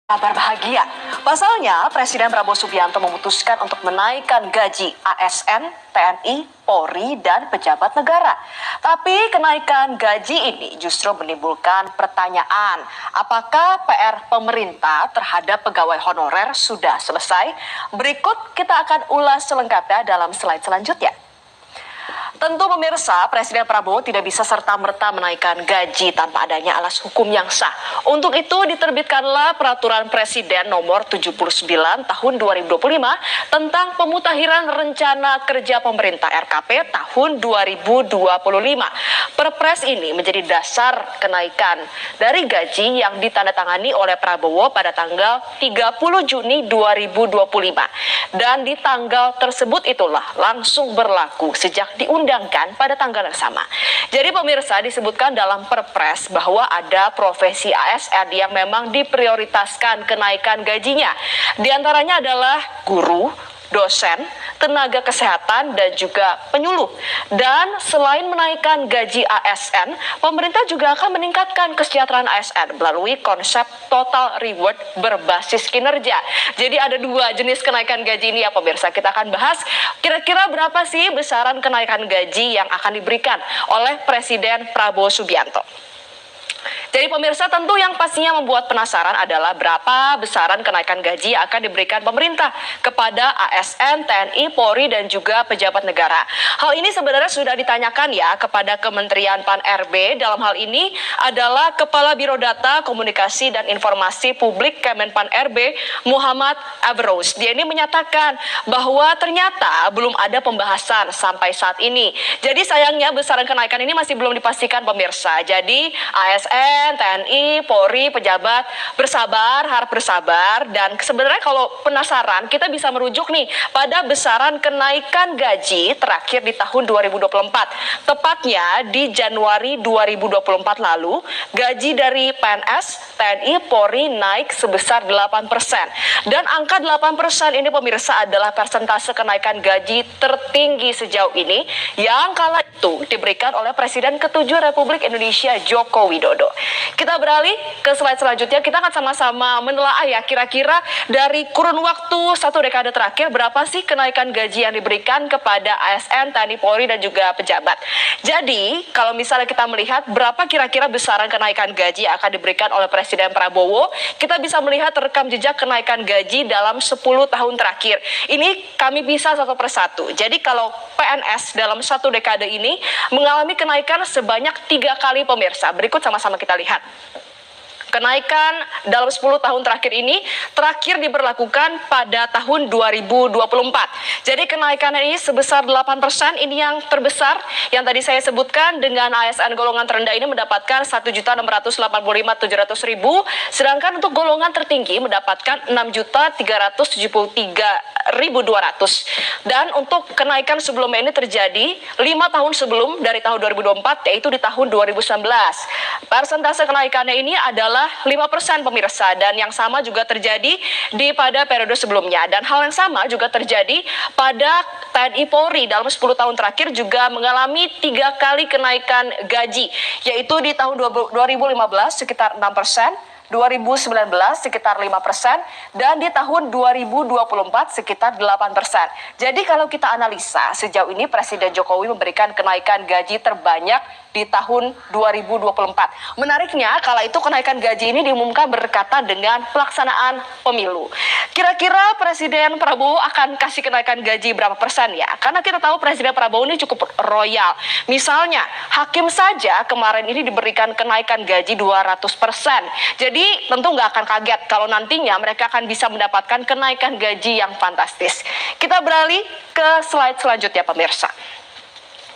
Kabar bahagia. Pasalnya, Presiden Prabowo Subianto memutuskan untuk menaikkan gaji ASN, TNI, Polri, dan pejabat negara. Tapi kenaikan gaji ini justru menimbulkan pertanyaan, apakah PR pemerintah terhadap pegawai honorer sudah selesai? Berikut kita akan ulas selengkapnya dalam slide selanjutnya. Tentu pemirsa, Presiden Prabowo tidak bisa serta-merta menaikkan gaji tanpa adanya alas hukum yang sah. Untuk itu diterbitkanlah Peraturan Presiden Nomor 79 Tahun 2025 tentang Pemutahiran Rencana Kerja Pemerintah RKP tahun 2025. Perpres ini menjadi dasar kenaikan dari gaji yang ditandatangani oleh Prabowo pada tanggal 30 Juni 2025. Dan di tanggal tersebut itulah langsung berlaku sejak diundangkan pada tanggal yang sama. Jadi pemirsa, disebutkan dalam Perpres bahwa ada profesi ASN yang memang diprioritaskan kenaikan gajinya. Di antaranya adalah guru, dosen, tenaga kesehatan, dan juga penyuluh. Dan selain menaikkan gaji ASN, pemerintah juga akan meningkatkan kesejahteraan ASN melalui konsep total reward berbasis kinerja. Jadi ada dua jenis kenaikan gaji ini ya pemirsa. Kita akan bahas kira-kira berapa sih besaran kenaikan gaji yang akan diberikan oleh Presiden Prabowo Subianto. Jadi pemirsa, tentu yang pastinya membuat penasaran adalah berapa besaran kenaikan gaji yang akan diberikan pemerintah kepada ASN, TNI, Polri, dan juga pejabat negara. Hal ini sebenarnya sudah ditanyakan ya kepada Kementerian Pan-RB. Dalam hal ini adalah Kepala Biro Data, Komunikasi, dan Informasi Publik Kemenpan-RB, Muhammad Abrous. Dia ini menyatakan bahwa ternyata belum ada pembahasan sampai saat ini. Jadi sayangnya besaran kenaikan ini masih belum dipastikan pemirsa. Jadi ASN, TNI, Polri, pejabat harap bersabar. Dan sebenarnya kalau penasaran, kita bisa merujuk nih pada besaran kenaikan gaji terakhir di tahun 2024. Tepatnya di Januari 2024 lalu, gaji dari PNS, TNI, Polri naik sebesar 8%. Dan angka 8% ini pemirsa adalah persentase kenaikan gaji tertinggi sejauh ini yang kala itu diberikan oleh Presiden ke-7 Republik Indonesia Joko Widodo. Kita beralih ke slide selanjutnya. Kita akan sama-sama menelaah ya kira-kira dari kurun waktu 1 dekade terakhir berapa sih kenaikan gaji yang diberikan kepada ASN, TNI, Polri, dan juga pejabat. Jadi kalau misalnya kita melihat berapa kira-kira besaran kenaikan gaji yang akan diberikan oleh Presiden Prabowo, kita bisa melihat rekam jejak kenaikan gaji dalam 10 tahun terakhir. Ini kami bisa satu persatu. Jadi kalau PNS dalam 1 dekade ini mengalami kenaikan sebanyak 3 kali pemirsa. Berikut sama-sama kita lihat. Kenaikan dalam 10 tahun terakhir ini terakhir diberlakukan pada tahun 2024. Jadi kenaikan ini sebesar 8%, ini yang terbesar yang tadi saya sebutkan. Dengan ASN golongan terendah ini mendapatkan 1.685.700.000, sedangkan untuk golongan tertinggi mendapatkan 6.373.200. Dan untuk kenaikan sebelumnya ini terjadi 5 tahun sebelum dari tahun 2024, yaitu di tahun 2019. Persentase kenaikannya ini adalah 5% pemirsa, dan yang sama juga terjadi pada periode sebelumnya. Dan hal yang sama juga terjadi pada TNI Polri dalam 10 tahun terakhir juga mengalami 3 kali kenaikan gaji, yaitu di tahun 2015 sekitar 6%, 2019 sekitar 5%, dan di tahun 2024 sekitar 8%. Jadi kalau kita analisa, sejauh ini Presiden Jokowi memberikan kenaikan gaji terbanyak di tahun 2024. Menariknya, kala itu kenaikan gaji ini diumumkan berdekatan dengan pelaksanaan pemilu. Kira-kira Presiden Prabowo akan kasih kenaikan gaji berapa persen ya? Karena kita tahu Presiden Prabowo ini cukup royal. Misalnya, hakim saja kemarin ini diberikan kenaikan gaji 200%. Jadi tentu nggak akan kaget kalau nantinya mereka akan bisa mendapatkan kenaikan gaji yang fantastis. Kita beralih ke slide selanjutnya pemirsa.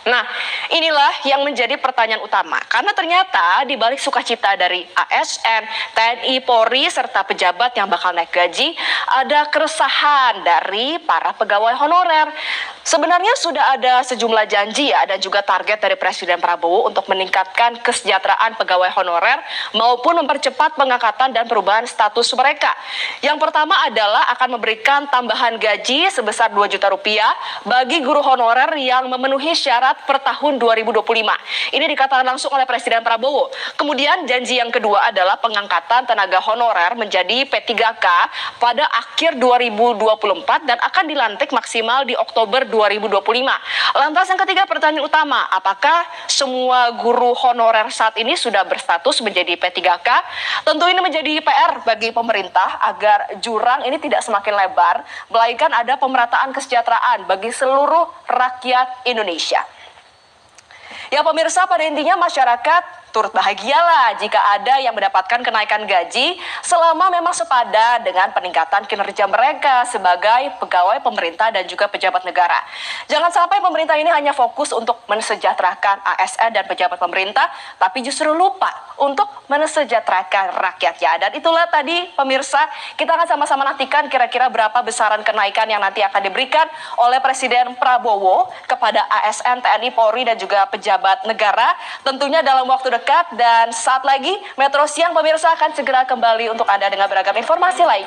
Nah, inilah yang menjadi pertanyaan utama. Karena ternyata di balik sukacita dari ASN, TNI, Polri, serta pejabat yang bakal naik gaji, ada keresahan dari para pegawai honorer. Sebenarnya sudah ada sejumlah janji ya dan juga target dari Presiden Prabowo untuk meningkatkan kesejahteraan pegawai honorer maupun mempercepat pengangkatan dan perubahan status mereka. Yang pertama adalah akan memberikan tambahan gaji sebesar 2 juta rupiah bagi guru honorer yang memenuhi syarat per tahun 2025. Ini dikatakan langsung oleh Presiden Prabowo. Kemudian janji yang kedua adalah pengangkatan tenaga honorer menjadi P3K pada akhir 2024 dan akan dilantik maksimal di Oktober 2025. Lantas yang ketiga, pertanyaan utama, apakah semua guru honorer saat ini sudah berstatus menjadi P3K? Tentu ini menjadi PR bagi pemerintah agar jurang ini tidak semakin lebar, melainkan ada pemerataan kesejahteraan bagi seluruh rakyat Indonesia. Ya pemirsa, pada intinya masyarakat turut bahagialah jika ada yang mendapatkan kenaikan gaji selama memang sepadan dengan peningkatan kinerja mereka sebagai pegawai pemerintah dan juga pejabat negara. Jangan sampai pemerintah ini hanya fokus untuk mensejahterakan ASN dan pejabat pemerintah, tapi justru lupa untuk mensejahterakan rakyatnya. Dan itulah tadi pemirsa, kita akan sama-sama nantikan kira-kira berapa besaran kenaikan yang nanti akan diberikan oleh Presiden Prabowo kepada ASN, TNI, Polri, dan juga pejabat negara. Tentunya dalam waktu dekat dan saat lagi Metro Siang pemirsa akan segera kembali untuk Anda dengan beragam informasi lain.